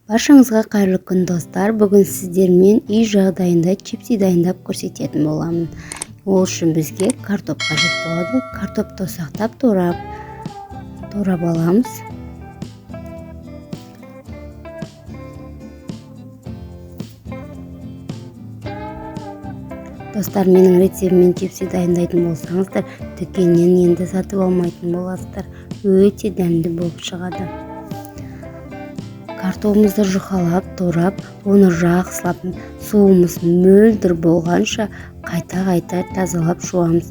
Баршаңызға қайырлы күн достар. Бүгін сіздермен үй жағдайында чипси дайындап көрсететін боламын. Ол үшін бізге картоп қажет болады. Картопты ұсақтап турап аламыз. Достар, менің рецептіммен чипси дайындайтын болсаңыздар, дүкеннен енді сатып алмайтын боласыздар. Өте дәмді болып шығады. Картопымызды жұқалап, турап, оны жақсылап, суымыз мөлдір болғанша қайта тазалап жуамыз.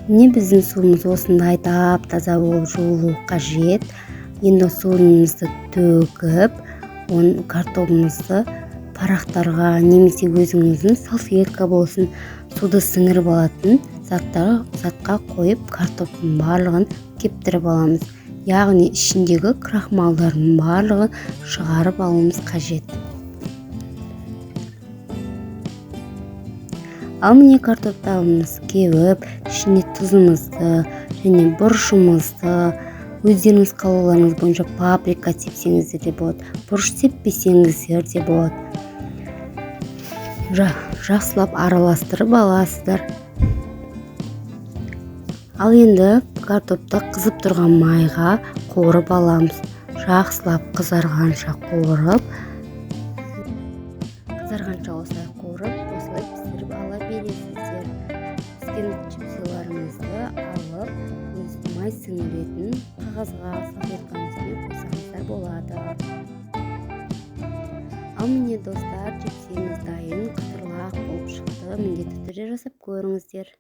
Біздің суымыз осындай таза болып жуылуы қажет. Енді суымызды төгіп, картопымызды парақтарға немесе өзіңіздің салфетка болсын, суды сіңіріп алатын затқа қойып, картоптың барлығын кептіріп аламыз. Яғни ішіндегі крахмалдардың барлығын шығарып алуымыз қажет. Ал міне картоптарымыз кеуіп, ішіне тұзымызды және бұрышымызды, өздеріңіз қалауларыңыз бойынша паприка сепсеңіздер де болады, бұрыш сеппесеңіздер де болады. Жақсылап араластырып аласыздар. Ал енді картопты қызып тұрған майға қуырып аламыз. Жақсылап қызарғанша қуырып, осылай пісіріп ала бересіздер. Піскен чипсиларыңызды алып, май сіңіретін қағазға, салфетканың үстіне қойсаңыздар болады. Ал міне достар, чипсиіміз дайын, қытырлақ болып шықты. Міндетті түрде жасап көріңіздер.